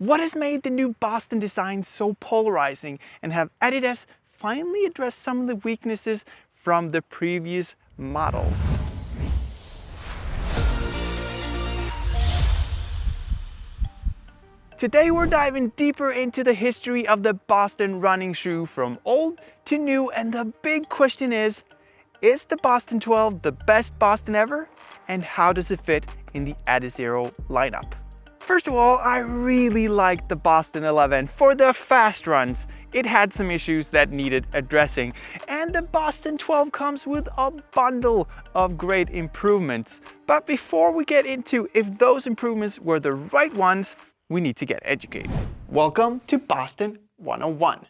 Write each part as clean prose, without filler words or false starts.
What has made the new Boston design so polarizing, and have Adidas finally addressed some of the weaknesses from the previous model? Today we're diving deeper into the history of the Boston running shoe from old to new, and the big question is the Boston 12 the best Boston ever? And how does it fit in the Adizero lineup? First of all, I really liked the Boston 11 for the fast runs. It had some issues that needed addressing, and the Boston 12 comes with a bundle of great improvements. But before we get into if those improvements were the right ones, we need to get educated. Welcome to Boston 101.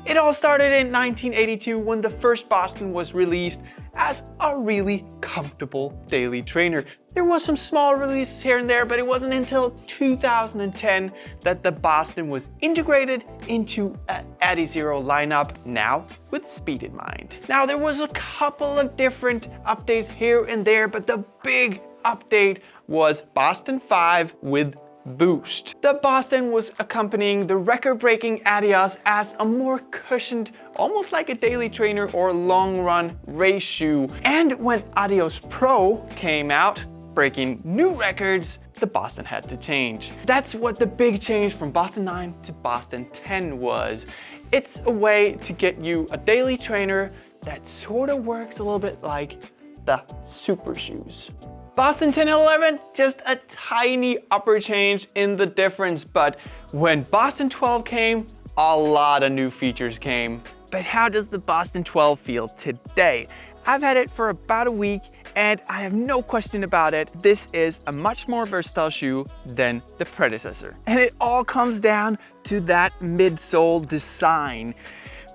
It all started in 1982 when the first Boston was released as a really comfortable daily trainer. There was some small releases here and there, but it wasn't until 2010 that the Boston was integrated into an Adizero lineup, now with speed in mind. Now there was a couple of different updates here and there, but the big update was Boston 5 with Boost. The Boston was accompanying the record-breaking Adidas as a more cushioned, almost like a daily trainer or long-run race shoe. And when adidas Pro came out, breaking new records, the Boston had to change. That's what the big change from Boston 9 to Boston 10 was. It's a way to get you a daily trainer that sort of works a little bit like the super shoes. Boston 10 and 11, just a tiny upper change in the difference, but when Boston 12 came, a lot of new features came. But how does the Boston 12 feel today? I've had it for about a week, and I have no question about it. This is a much more versatile shoe than the predecessor. And it all comes down to that midsole design,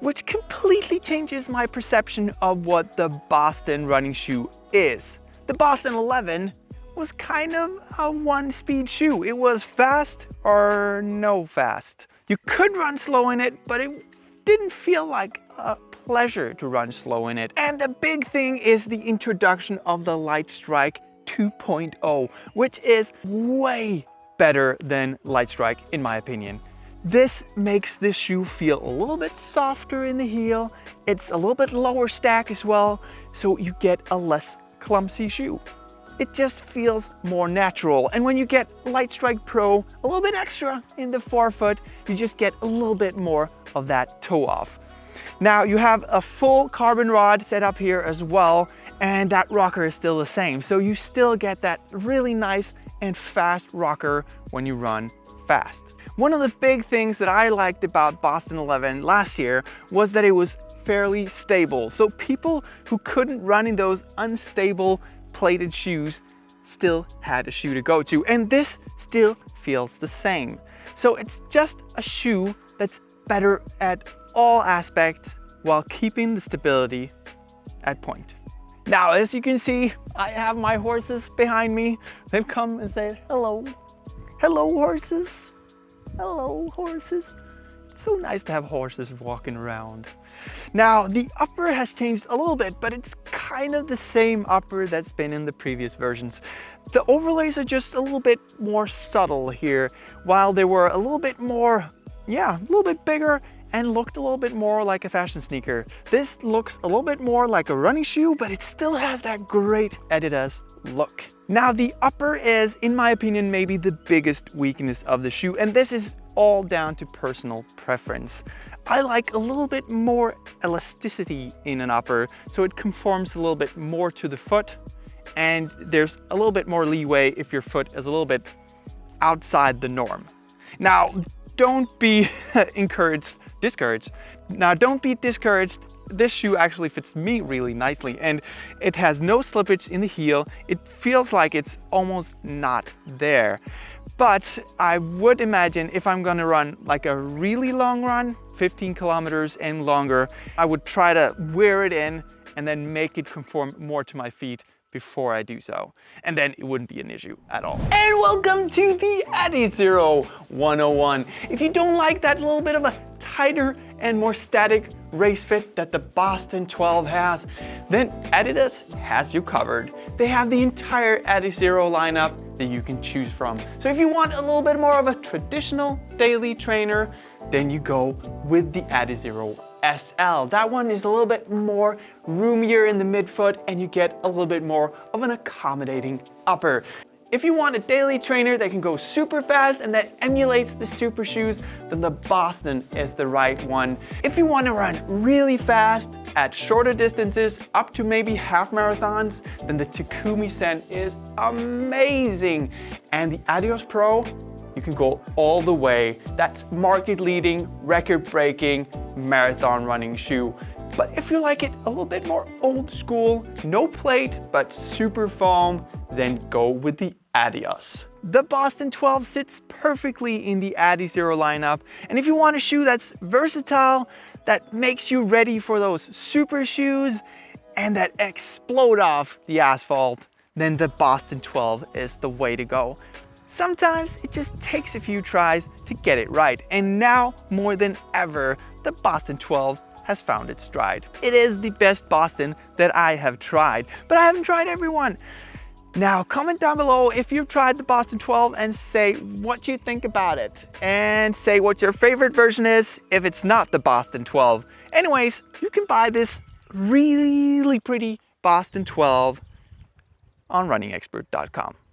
which completely changes my perception of what the Boston running shoe is. The Boston 11 was kind of a one-speed shoe. It was fast or no fast. You could run slow in it, but it didn't feel like a pleasure to run slow in it. And the big thing is the introduction of the Lightstrike 2.0, which is way better than Lightstrike in my opinion. This makes this shoe feel a little bit softer in the heel. It's a little bit lower stack as well, so you get a less clumsy shoe. It just feels more natural. And when you get Lightstrike Pro, a little bit extra in the forefoot, you just get a little bit more of that toe off. Now you have a full carbon rod set up here as well, and that rocker is still the same. So you still get that really nice and fast rocker when you run fast. One of the big things that I liked about Boston 11 last year was that it was fairly stable. So people who couldn't run in those unstable plated shoes still had a shoe to go to, and this still feels the same. So it's just a shoe that's better at all aspects while keeping the stability at point. Now, as you can see, I have my horses behind me. They've come and said hello. Hello, horses. Hello, horses. It's so nice to have horses walking around. Now, the upper has changed a little bit, but it's kind of the same upper that's been in the previous versions. The overlays are just a little bit more subtle here, while they were a little bit more, a little bit bigger and looked a little bit more like a fashion sneaker. This looks a little bit more like a running shoe, but it still has that great Adidas look. Now, the upper is, in my opinion, maybe the biggest weakness of the shoe, and this is all down to personal preference. I like a little bit more elasticity in an upper, so it conforms a little bit more to the foot, and there's a little bit more leeway if your foot is a little bit outside the norm. Now, don't be discouraged. Now, don't be discouraged. This shoe actually fits me really nicely, and it has no slippage in the heel. It feels like it's almost not there. But I would imagine if I'm gonna run like a really long run, 15 kilometers and longer, I would try to wear it in and then make it conform more to my feet before I do so. And then it wouldn't be an issue at all. And welcome to the Adizero 101. If you don't like that little bit of a tighter and more static race fit that the Boston 12 has, then Adidas has you covered. They have the entire Adizero lineup that you can choose from. So if you want a little bit more of a traditional daily trainer, then you go with the Adizero SL. That one is a little bit more roomier in the midfoot and you get a little bit more of an accommodating upper. If you want a daily trainer that can go super fast and that emulates the super shoes, then the Boston is the right one. If you want to run really fast at shorter distances, up to maybe half marathons, then the Takumi Sen is amazing. And the adidas Pro, you can go all the way. That's market leading, record breaking marathon running shoe. But if you like it a little bit more old school, no plate, but super foam, then go with the Adios. The Boston 12 sits perfectly in the Adizero lineup. And if you want a shoe that's versatile, that makes you ready for those super shoes and that explode off the asphalt, then the Boston 12 is the way to go. Sometimes it just takes a few tries to get it right. And now more than ever, the Boston 12 has found its stride. It is the best Boston that I have tried, but I haven't tried every one. Now comment down below if you've tried the Boston 12 and say what you think about it. And say what your favorite version is if it's not the Boston 12. Anyways, you can buy this really pretty Boston 12 on RunningXpert.com.